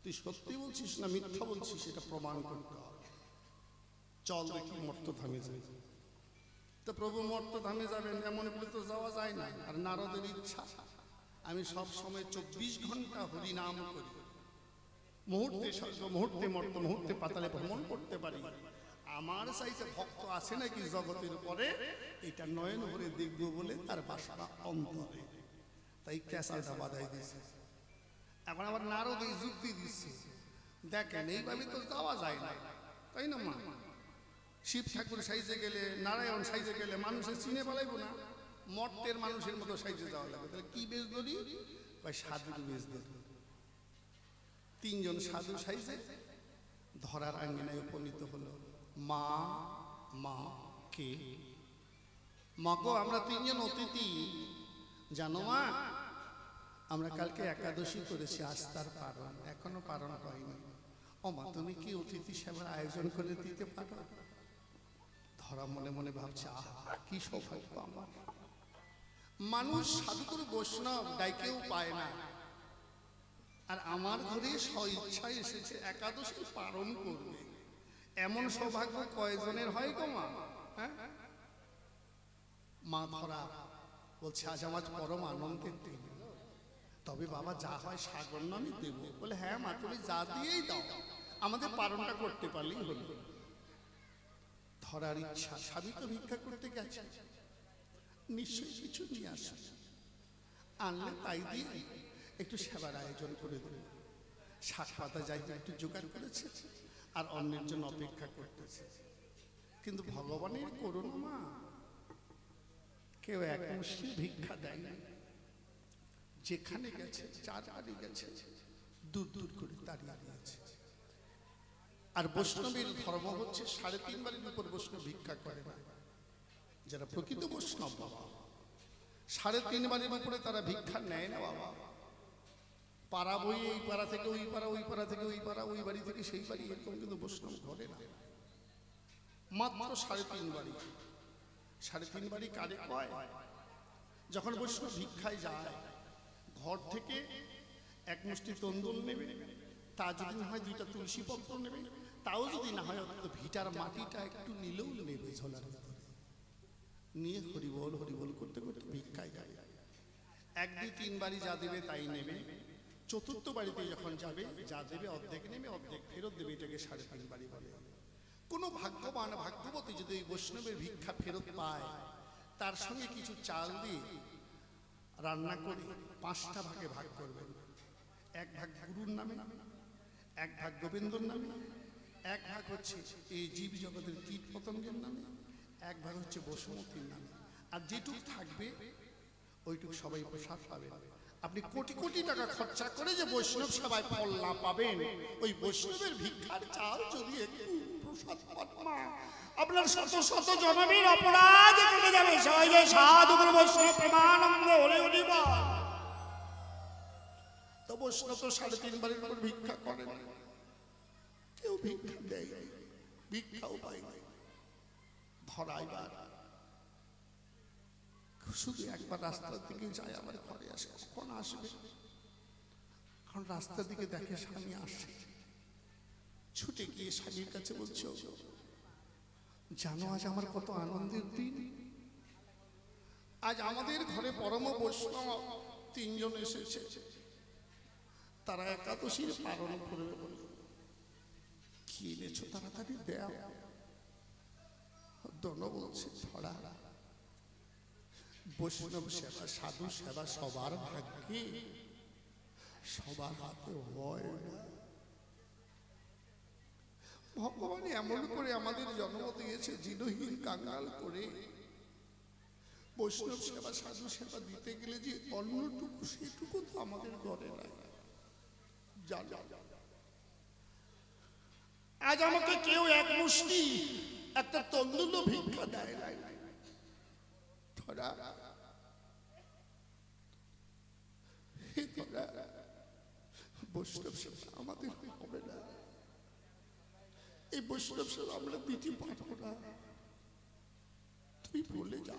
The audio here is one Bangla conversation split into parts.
তুই সত্যি বলছিস না মিথ্যা বলছিস এটা প্রমাণ করতে হবে, চল দেখি মর্তধামে যাই। তো প্রভু মর্তধামে যাবেন এমন বলে তো যাওয়া যায় না। আর নারদের ইচ্ছা, আমি সব সময় 24 ঘন্টা হরিনাম করি, মুহূর্তে স্বর্গ, মুহূর্তে মর্ত, মুহূর্তে পাতালে ভ্রমণ করতে পারি। আমার চাইতে ভক্ত আছে নাকি জগতের উপরে, এটা নয়ন ভরে দেখবো বলে তার বাসনা অন্তরে, তাই ক্যাসালটা বাধাই দিয়েছে। এখন আবার নারদ এই যুক্তি দিচ্ছে, দেখেন এইভাবে তো যাওয়া যায় না, তাই না মা? শিব ঠাকুর সাইজে গেলে, নারায়ণ সাইজে গেলে মানুষের চিনে পালাইব না, মর্তের মানুষের মতো সাইজে যাওয়া লাগবে। তাহলে কি বেশ ধরি? ভাই সাধুর বেশ ধরি। 3 জন সাধু সাইজে ধরার আঙ্গিনায় উপনীত হলো। মা মা কে? মা গো, আমরা 3 জন অতিথি, জানো মা আমরা কালকে একাদশী করেছি, আজ তার পারণ, এখনো পারণ হয়নি। ও মা, তুমি কি অতিথি সেবার আয়োজন করে দিতে পারো? ধরা মনে মনে ভাবছে, আহা কি সৌভাগ্য আমার। মানুষ সাধুগুরু বৈষ্ণব ডাইকেও পায় না, আর আমার ঘরে স্বইচ্ছায় এসেছে একাদশী পালন করবে, এমন সৌভাগ্য কয়জনের হয় গো মা? হ্যাঁ, মা ধরা বলছে আজ আমার পরম আনন্দের দিন, তবে বাবা যা হয় সাগর নামে দেব। বলে হ্যাঁ মা, তুমি যা দিয়েই দাও, আমাদের পালনটা করতে পারলেই হলো। ধরার ইচ্ছা, স্বামী তো ভিক্ষা করতে গেছে, নিশ্চয়ই কিছু নিয়ে আসবে, আনলে তাই দিয়ে একটু সেবার আয়োজন করে দেবে। শাক পাতা যাই একটু জোগাড় করেছে, আর অন্যের জন্য অপেক্ষা করতেছে। কিন্তু ভগবানের করুণা মা, কেউ এক মুষ্টি ভিক্ষা দেয় না, যেখানে গেছে যার বাড়ি গেছে দূর দূর করে তাড়িয়ে দিয়েছে। আর বৈষ্ণবের ধর্ম হচ্ছে 3.5 বারের উপর বৈষ্ণব ভিক্ষা করে না। যারা প্রকৃত বৈষ্ণব বাবা, 3.5 বারের উপরে তারা ভিক্ষা নেয় না বাবা। পাড়া বই, এই পাড়া থেকে ওই পাড়া, ওই পাড়া থেকে ওই পাড়া, ওই বাড়ি থেকে সেই বাড়ি, এরকম কিন্তু বৈষ্ণব ঘরে না। মাত্র 3.5 বাড়ি। 3.5 বাড়ি কারে কয়? যখন বৈষ্ণব ভিক্ষায় যায়, ঘর থেকে এক মুষ্টি তন্দুল নেবে, তা যদি না হয় 2টা তুলসী পত্র নেবে, তাও যদি না হয় অন্তত ভিটার মাটিটা একটু নিলেও নেবে ঝোলার ভিতরে নিয়ে হরিবল হরিবল করতে করতে ভিক্ষায় যায়। 1, 2, 3 বাড়ি যা দেবে তাই নেবে। 4র্থ বাড়িতে যখন যাবে, যা দেবে অর্ধেক নেবে, অর্ধেক ফেরত দেবে। এটাকে 3.5 বাড়ি বলে। কোনো ভাগ্যবান ভাগ্যবতী যদি ওই বৈষ্ণবের ভিক্ষা ফেরত পায়, তার সঙ্গে কিছু চাল দিয়ে রান্না করে 5টা ভাগে ভাগ করবেন। 1 ভাগ গুরুর নামে, 1 ভাগ গোবিন্দর নামে, 1 ভাগ হচ্ছে এই জীব জগতের কীট পতঙ্গের নামে, 1 ভাগ হচ্ছে বসুমতীর নামে। আর যেটুক থাকবে ওইটুক সবাই প্রসাদ পাবেন। আপনি কোটি কোটি টাকা খরচা করে যে বৈষ্ণব সবাই ফল না পাবেন, ওই বৈষ্ণবের ভিক্ষার চাল যদি একটু প্রসাদ পান মা, আপনার শত শত জনমের অপরাধ কেটে যাবে। সবাই যে সাধু গুরু বৈষ্ণব প্রেমানন্দ হরে হরি বল। তো বৈষ্ণব তো 3.5 বারের উপর ভিক্ষা করে না, কেউ ভিক্ষা দেয়, ভিক্ষাও পায় না। ধরাইবার শুধু একবার রাস্তার দিকে যায়, আবার ঘরে আসে। কখন আসবে? কারণ রাস্তার দিকে দেখে স্বামী আসে, ছুটে গিয়ে স্বামীর কাছে বলছে, জানো আজ আমার কত আনন্দের দিন, আজ আমাদের ঘরে পরম বৈষ্ণব 3 জন এসেছে, তারা একাদশীর পালন করবে বলে। কি এনেছো তাড়াতাড়ি দেও। দোনো বলছে, ধরা বৈষ্ণব সেবা, সাধু সেবা সবার ভাগ্যে, সবার হাতে হয় না। ভগবান এমন করে আমাদের জন্ম দিয়েছে দিনহীন কাঙ্গাল করে। বৈষ্ণব সেবা সাধু সেবা দিতে গেলে যে অন্যটুকু, সেটুকু তো আমাদের ঘরে নাই। আজ আমাকে কেউ 1 মুষ্টি একটা তন্দুল ভিক্ষা দেয় নাই। বৈষ্ণব সেবা আমাদের হবে না, এই বৈষ্ণব সেবা আমরা দিতে পারবো না। তুই বলে যা।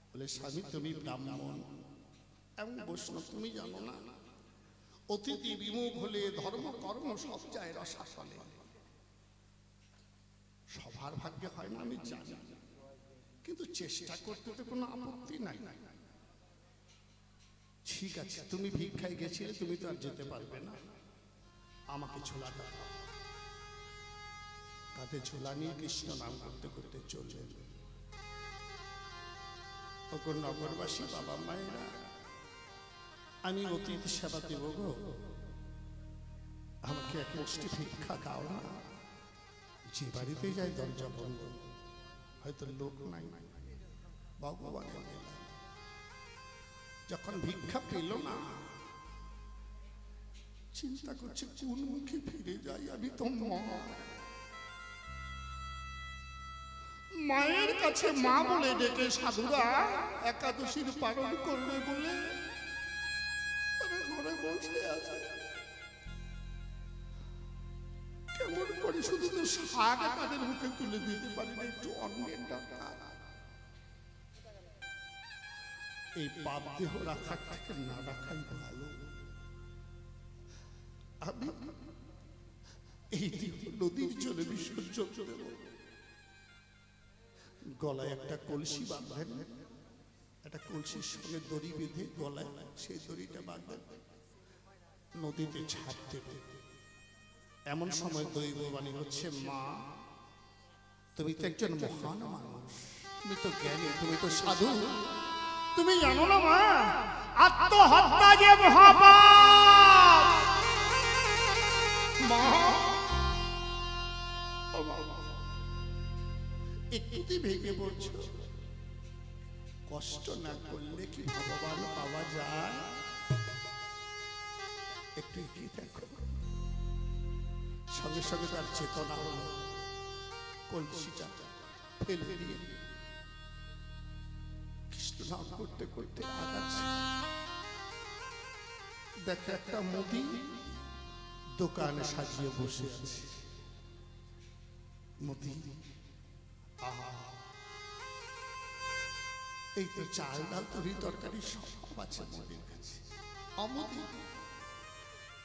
বলে স্বামী তুমি ব্রাহ্মণ এবং বৈষ্ণব, তুমি জানো না অতিথি বিমুখ হলে ধর্ম কর্ম সব যায় রসাতলে। সবার ভাগ্যে হয় না আমি জানি, কিন্তু চেষ্টা করতে তো কোনো আপত্তি নাই। ঠিক আছে, তুমি ভিক্ষায় গেছিলে, তুমি তো আর যেতে পারবে না, আমাকে ঝোলাটা দাও। তাতে ঝোলা নিয়ে কৃষ্ণ নাম করতে করতে চললেন। ওগো নগরবাসী বাবা মায়েরা, আমি অতিথি সেবা দেব গো, আমাকে এক মুষ্টি ভিক্ষা দাও না। যে বাড়িতে যাই দরজা বন্ধ, হয়তো লোক নাই, ভগবান যখন ভিক্ষা পেল না, চিন্তা করছে কোন মুখে ফিরে যাই। আমি তো মায়ের কাছে মা বলে ডেকে সাধুরা একাদশীর পালন করবে বলে ঘরে বসে আছে। কেমন করে শুধু তো শাক তাদের মুখে তুলে দিতে পারি না, একটু অন্যের দরকার। এই পাপ দেহ রাখার থেকে না রাখাই ভালো। আমি এই দেহ নদীর জলে বিসর্জন দেব। গলায় একটা কলসি বাঁধবেন, একটা কলসির সঙ্গে দড়ি বেঁধে গলায় সেই দড়িটা বাঁধবেন, নদীতে ঝাঁপ দেবে। এমন সময় দৈববাণী হচ্ছে, মা তুমি তো একজন মহান মানুষ, তুমি তো জ্ঞানী, তুমি তো সাধু, তুমি জানো না মা আত্মহত্যা যে মহাপাপ। মা একটুতেই ভেঙে পড়ছো, কষ্ট না করলে কি ভগবান পাওয়া যায়? একটু এগিয়ে দেখো। সঙ্গে সঙ্গে তার চেতনা হলো, কলসিটা ফেলে দিয়ে কৃষ্ণ নাম করতে করতে আগাচ্ছে। দেখে একটা মুদি দোকানে সাজিয়ে বসে আছে। মুদি এই তো চাল ডাল তরি তরকারি সব আছে মুদির কাছে। অমুদি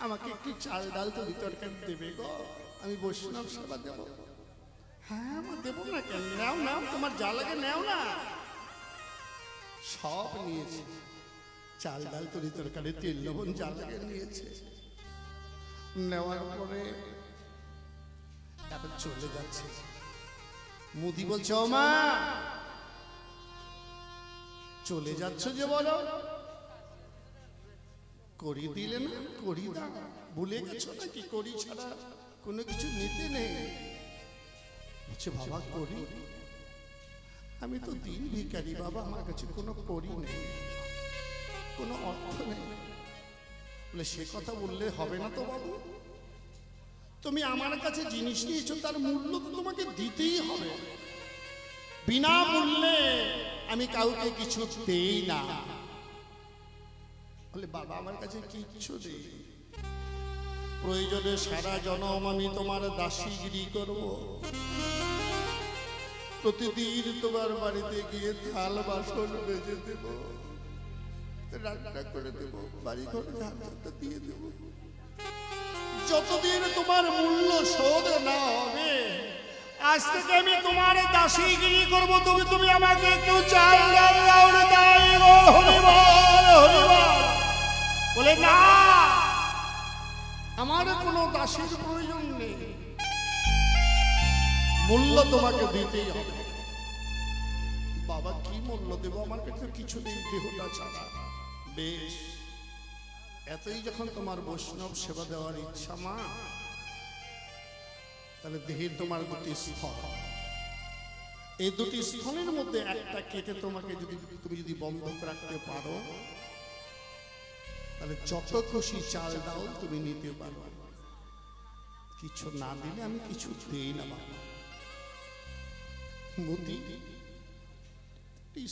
আমাকে একটু চাল ডাল তরি তরকারি দেবে গো, আমি বৈষ্ণব সেবা দেব। হ্যাঁ আমার দেবো না কেন, নাও নাও, তোমার যা লাগে নাও না। সব নিয়েছে, চাল ডাল তরি তরকারি তেল লবণ যা লাগে নিয়েছে। নেওয়ার পরে এখন চলে যাচ্ছে। মুদি বলছে, ও মা চলে যাচ্ছ যে বলো? করি দিলে না, করি দাও, ভুলে গেছো নাকি? করি ছাড়া কোনো কিছু নিতে নেই। বলছে বাবা করি, আমি তো দিন ভিখারি বাবা, আমার কাছে কোনো করি নেই, কোনো অর্থ নেই। বলে সে কথা বললে হবে না তো বাবু, তুমি আমার কাছে জিনিস নিয়েছো, তার মূল্য তো তোমাকে দিতেই হবে। বিনা মূল্যে আমি কাউকে কিছু দেই না। বলে বাবা আমার কাছে কিচ্ছু নেই, প্রয়োজনে সারা জনম আমি তোমার দাসীগিরি করব। প্রতিদিন তোমার বাড়িতে গিয়ে থাল বাসন বেজে দেব, রান্না করে দেব, বাড়ি ঘরে ঝাড়ঝাড়টা দিয়ে দেব। যতদিন তোমার মূল্য শোধ না হবে, আজ থেকে আমি তোমার দাসীগিরি করব। তুমি আমাকে একটু চাল ডাল দাও গো, হরিবল হরিবল। বলে না, আমার কোনো দাসীর প্রয়োজন নেই, মূল্য তোমাকে দিতেই হবে। বাবা কি মূল্য দেব, আমার কাছে কিছু নেই দেহটা ছাড়া। বেশ, এতই যখন তোমার বৈষ্ণব সেবা দেওয়ার ইচ্ছা মা, তাহলে দেহের তোমার দুটি স্থল, এই দুটি স্থলের মধ্যে একটা কেটে তোমাকে তুমি যদি বন্ধক রাখতে পারো, তাহলে যত খুশি চাল দাও তুমি নিতে পারো। কিছু না দিলে আমি কিছু দেই না বাবা। মুদি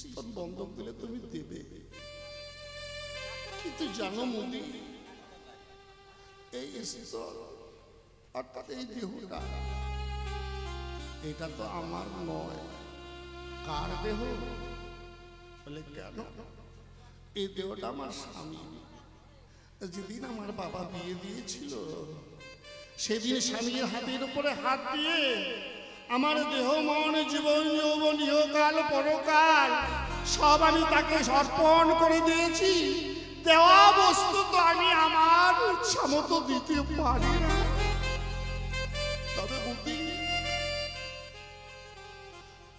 স্থল বন্ধক দিলে তুমি দেবে, কিন্তু জানো মুদি এই স্থল অর্থাৎ এই দেহটা, এটা তো আমার নয়। কার দেহ? বলে কেন? এই দেহটা আমার স্বামী, যেদিন আমার বাবা বিয়ে দিয়েছিল সেদিন স্বামীর হাতের উপরে হাত দিয়ে আমার দেহ মন জীবন যৌবন ইহকাল পরকাল সব আমি তাকে সমর্পণ করে দিয়েছি। দেওয়া বস্তু তো আমি আমার ইচ্ছা মতো দিতে পারি না। তবে বুদ্ধি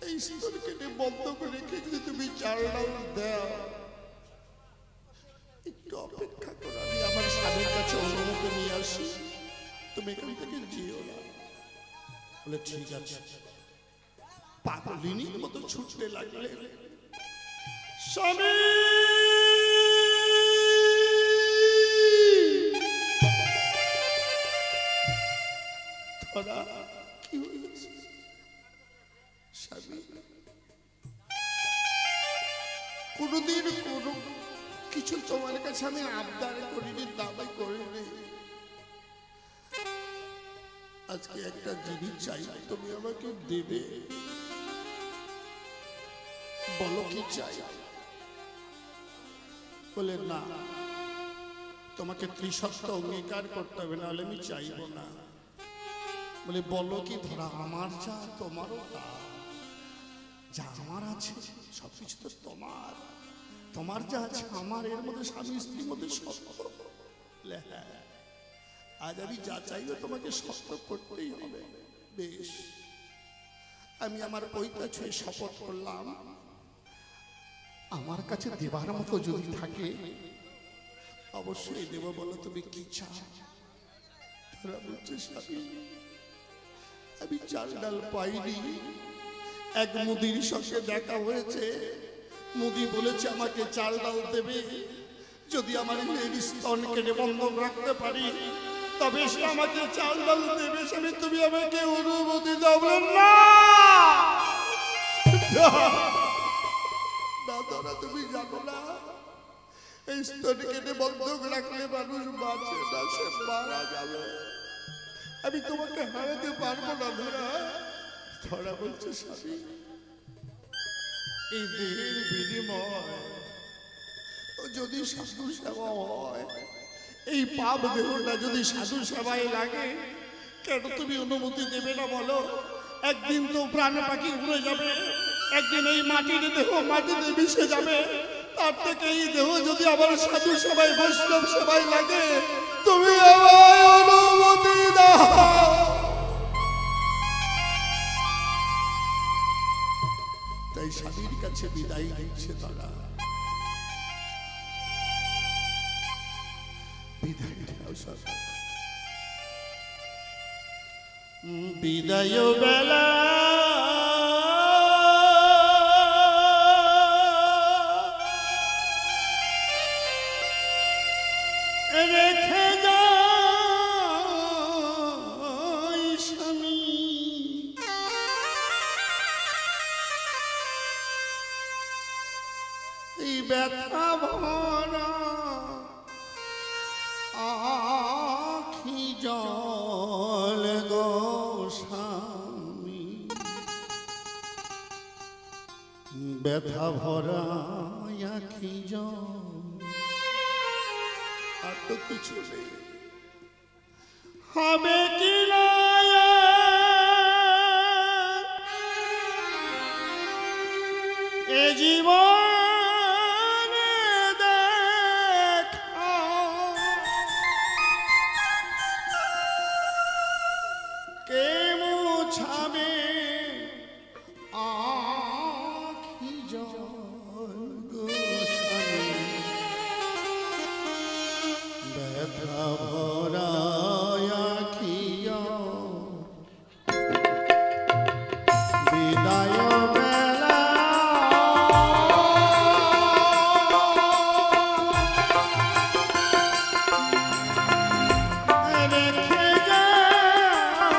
এই স্তর কেটে বন্ধ করে রেখে যদি তুমি চালটাও দাও, একটু অপেক্ষা করো, আমি আমার স্বামীর কাছে অনুমতি নিয়ে আসি, তুমি এখান থেকে যেও না। বলে ঠিক আছে। পাগলিনীর মতো ছুটতে লাগলে স্বামী ধরা কি হয়েছে? স্বামী কোনদিন কোনো কিছু তোমার কাছে আমি আবদার করিনি, দাবি করিনি। আজকে একটা জিনিস চাই, তুমি আমাকে দেবে। বলো কি চাই? বলে না, তোমাকে ত্রিসত্য অঙ্গীকার করতে হবে, নাহলে আমি চাইব না। বলে বলো কি? ধরা আমার যা তোমারও তা, যা আমার আছে সবকিছু তো তোমার, তোমার যা আছে আমার, এর মধ্যে স্বামী স্ত্রীর মধ্যে সত্য। হ্যাঁ, আজ আমি যা চাইবে তোমাকে সত্য করতেই হবে। বেশ, আমি আমার পৈতা ছুঁয়ে শপথ করলাম, আমার কাছে দেবার মতো যদি থাকে অবশ্যই দেব। বলো তুমি কি চাও? তারা বলছে স্বামী আমি চাল ডাল পাইনি, এক মুদির সঙ্গে দেখা হয়েছে, মুদি বলেছে আমাকে চাল ডাল দেবে, যদি আমার এই স্তন কেটে বন্ধন রাখতে পারি তবে সে আমাকে চাল ডাল দেবে। স্বামী তুমি আমাকে অনুমতি দাও। না ধরা, তুমি জানো না এই স্তন কেটে বন্ধক রাখলে মানুষ বাঁচে না, সে মারা যাবে। আমি তোমাকে হারাতে পারবো না ধরা। ধরা বলছে স্বামী এই দেহের বিনিময় যদি সাধু সেবা হয়, এই পাপ দেহটা যদি সাধু সেবায় লাগে, কেন তুমি অনুমতি দেবে না বলো? একদিন তো প্রাণ পাখি উড়ে যাবে, একদিন এই মাটির দেহ মাটিতে মিশে যাবে, তার থেকে এই দেহ যদি আবার সাধু সেবায় বৈষ্ণব সেবায় লাগে, তুমি আমায় অনুমতি দাও। তাই স্বামীর কাছে বিদায় দিচ্ছে তারা। বিদায় দাও সব। বিদায় বেলা রেখে যাই স্বামী, এই ব্যথা ভরা আখি জল গো স্বামী, ব্যথা ভরা আখি জল, আর তো কিছু নেই। হবে কি না এ জীবন দেখা, কে মুছাবে আখি জল গো স্বামী, ব্যথা ভরা আখি বিদায় বেলা রেখে যাই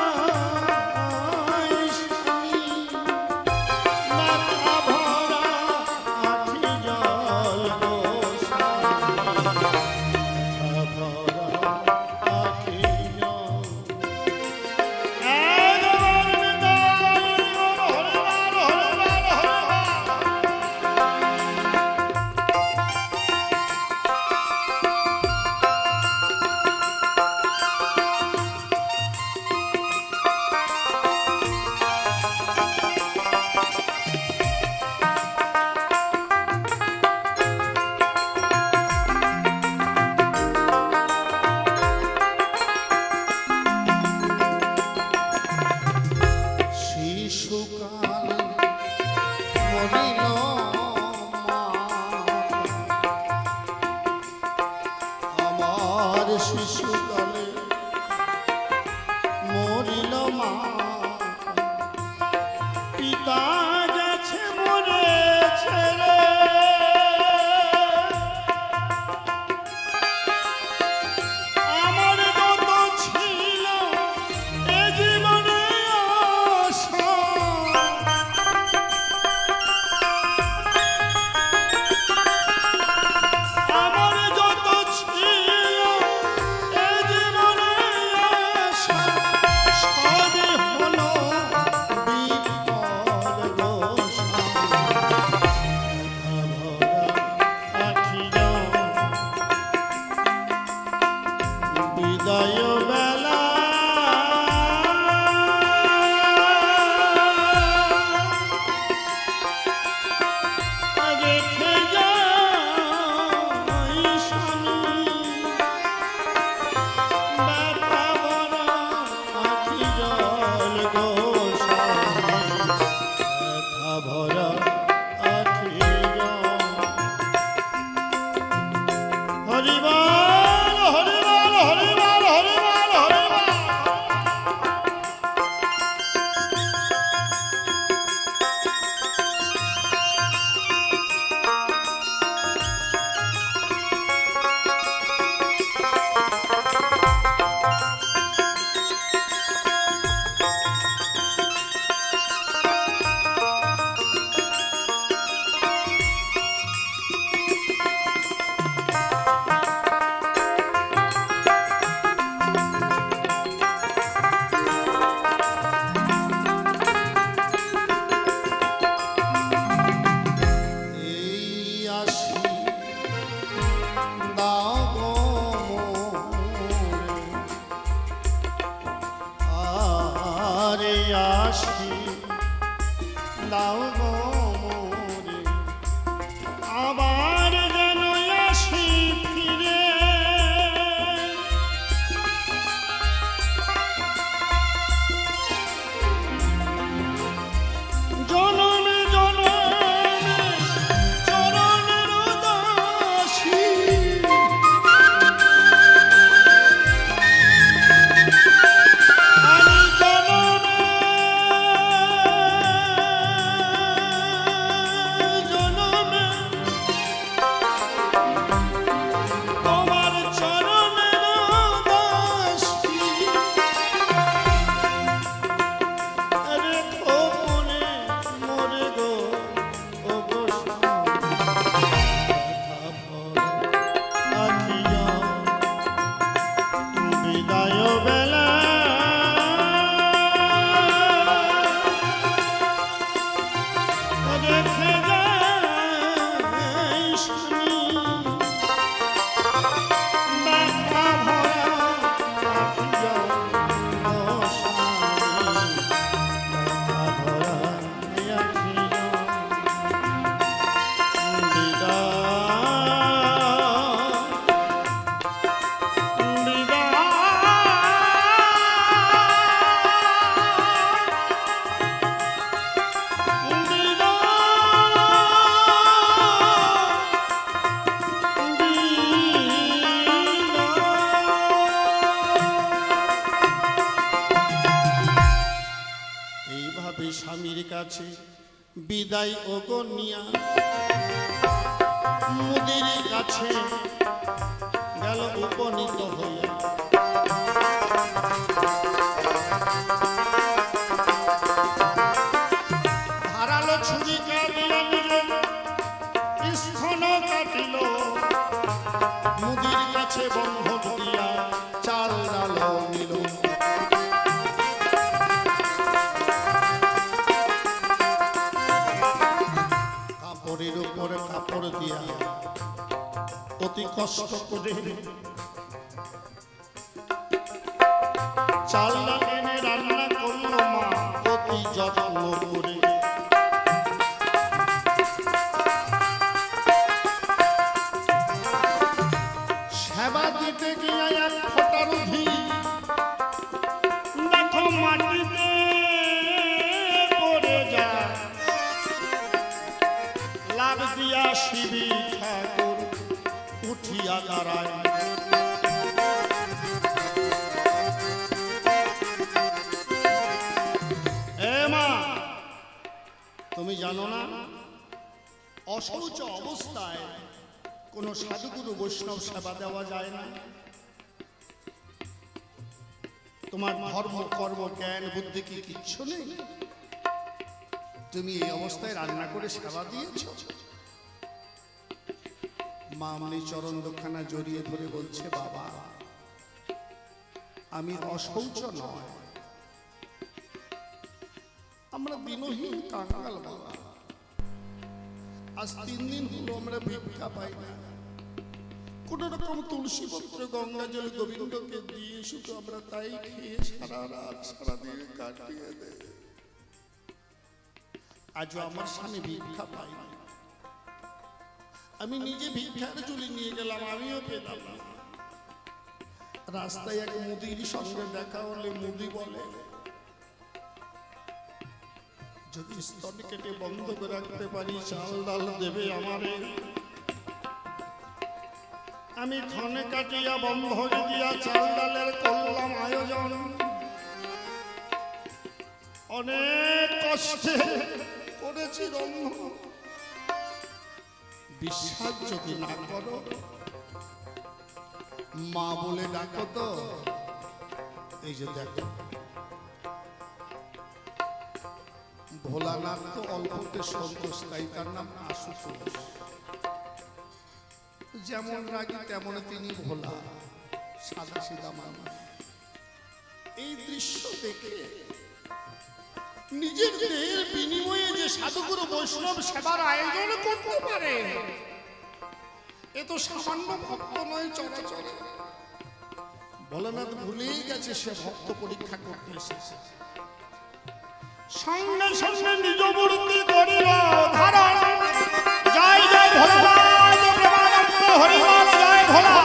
কাছে বিদায় ওগনিয়া মুদির কাছে গেল উপনীত হইয়া ধারালো ছুরি কাটিয়া নিজের স্থন কাটিল মুদির কাছে বন্ধক দিয়া চাল ডাল নিল কাপড়ের উপরে কাপড় দিয়া অতি কষ্ট করে চাল এনে রান্না করল মা অতি যত্ন করে সেবা দিতে গিয়ে এক ফোঁটার ঘি দেখো মাটিতে পড়ে যায় লাভ দিয়া শিবি ঠাকুর উঠিয়া দাঁড়ায় তুমি জানো না অশৌচ অবস্থায় কোন সাধুগুরু বৈষ্ণব সেবা দেওয়া যায় না তোমার ধর্ম কর্ম জ্ঞান বুদ্ধি কি কিচ্ছু নেই তুমি এই অবস্থায় রান্না করে সেবা দিয়েছ মা আমনি চরণ দুখানা জড়িয়ে ধরে বলছে বাবা আমি অশৌচ নয় আমরা দিনহীন কাঙ্গাল বাবা আজ 3 দিন হলো আমরা ভিক্ষা পাই না কোন রকম তুলসী পত্র গঙ্গা জল গোবিন্দকে দিয়ে শুধু আমরা তাই খেয়ে সারা রাত সারা দিন কাটিয়ে দেয় আজও আমার স্বামী ভিক্ষা পাই না আমি নিজে ভিক্ষার ঝুলি নিয়ে গেলাম আমিও পেলাম না রাস্তায় এক মুদির সঙ্গে দেখা হলে মুদি বলে যদি স্তন কেটে বন্ধ করে রাখতে পারি চাল ডাল দেবে আমারে আমি ধনে কাটিয়া বন্ধ দিয়া চাল ডালের করলাম আয়োজন অনেক কষ্টে করেছি রন্ধন বিশ্বাস যদি না করো মা বলে ডাকো তো এই যে দেখো ভোলানাথ তো অল্পতে সন্তোষ তাই তার নাম আশুতোষ যেমন রাগী তেমন তিনি ভোলা সাদা সিধা মানুষ এই দৃশ্য দেখে নিজের দেহের বিনিময়ে যে সাধুগুরু বৈষ্ণব সেবার আয়োজন করতে পারে এ তো সামান্য ভক্ত নয় চরাচরে ভোলানাথ ভুলেই গেছে সে ভক্ত পরীক্ষা করতে এসেছে সঙ্গে সঙ্গে নিজ মূর্তি করিল ধারণ জয় জয় ভোলানাথ প্রেমানন্দ হরিবল জয় ভোলা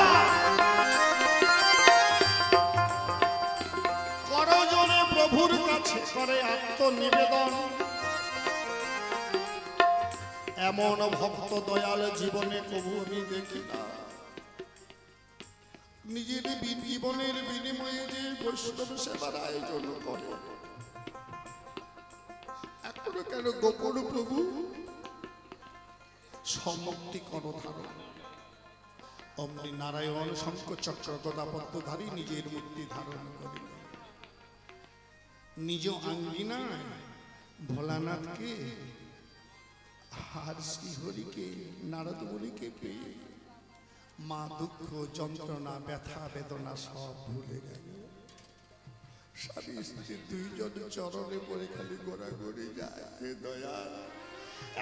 করজনে প্রভুর কাছে করে আত্মনিবেদন এমন ভক্ত দয়াল জীবনে কবু আমি দেখি না নিজের জীবনের বিনিময়ে যে বৈষ্ণব সেবার আয়োজন করে কেন গোপন প্রভু সমুক্তি কর ধারণ অমনি নারায়ণ শঙ্খ চক্র গদাপদ্মধারী নিজের মুক্তি ধারণ করি নিজ আঙ্গিনায় ভোলানাথকে আর শ্রীহরিকে নারদ মুনিকে পেয়ে মা দুঃখ যন্ত্রণা ব্যথা বেদনা সব ভুলে গেল স্বামী স্ত্রী দুইজন চরণে পড়ে খালি গোড়াগড়ি যায় হে দয়া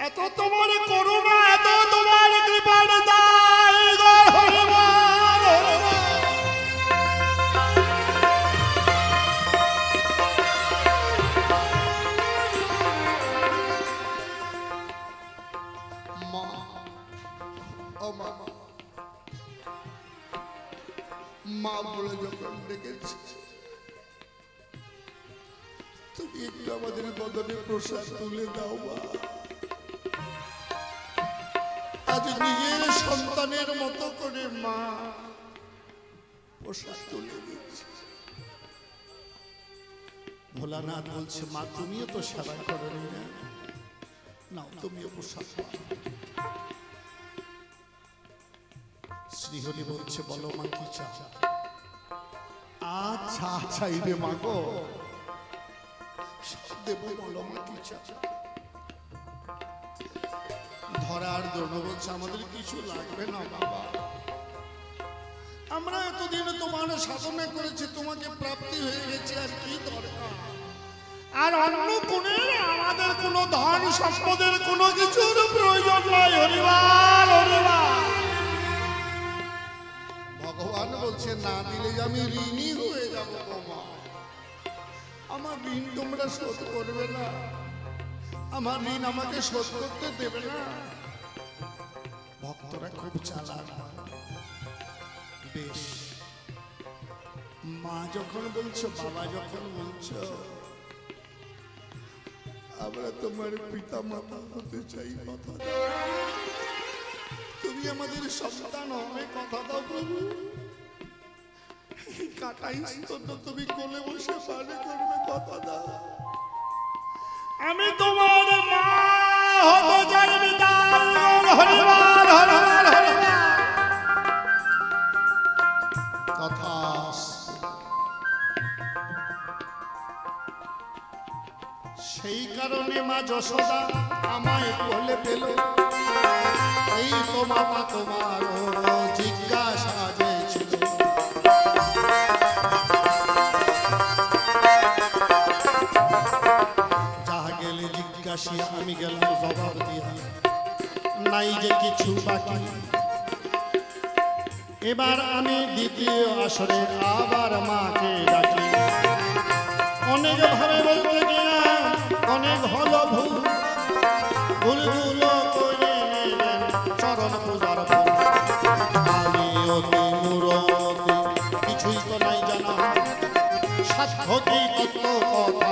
এত তোমার করুণা এত তোমার কৃপার দায় মা ও মা মা বলে যখন ডেকেছি তুমি একটু আমাদের বদনে প্রসাদ তুলে দাও মা আজ নিজের সন্তানের মতো করে মা প্রসাদ তুলে দিচ্ছে ভোলানাথ বলছে, মা তুমিও তো সেবা করনি না, নাও তুমিও প্রসাদ। শ্রীহরি বলছে, বলো মা কি চাও? আচ্ছা চাইবে মা গো, সব দেবো, বলো মা কি চাও? ধরার জন্য বলছে, আমাদের কিছু লাগবে না বাবা, আমরা এতদিন তোমার সাধনা করেছি, তোমাকে প্রাপ্তি হয়ে গেছে, আর কি দরকার? আর অন্য কোনে আমাদের কোনো ধন সম্পদের কোনো কিছুর প্রয়োজন নাই। হরিবার হরিবার। ভগবান বলছে, না দিলে আমি ঋণী হয়ে যাবো গো মা, আমার ঋণ তোমরা শোধ করবে না, আমার ঋণ আমাকে শোধ করতে দেবে না। ভক্তরা খুব চালাক। বেশ, মা যখন বলছো, বাবা যখন বলছো, আমরা তোমার পিতা মাতা হতে চাই, কথা দাও, তুমি আমাদের সন্তান হবে, কথা দাও প্রভু। কাটাই স্তন্য তুমি কোলে বসে পানি করবে, কথা দাও। আমি তোমার মা হতে চাই, হরিবার হরিবার হরিবার। কথা সেই কারণে মা যশোদা আমায় কোলে পেল, এই তো মাতা তোমার জিজ্ঞাসা যে ছিল। যাহা গেলে জিজ্ঞাসিয়া, আমি গেলাম জবাব দিয়া, নাই যে কিছু বাকি। এবার আমি দ্বিতীয় আসরে আবার মাকে ডাকি, অনেক ভাবে বলতে গেলাম, অনেক হলো ভুল, ভুলগুলো করে নেবেন চরণ পূজার ভুল। আমি অতি মূরতি, কিছুই তো নাই জানা, সাধ্য কি কত কথা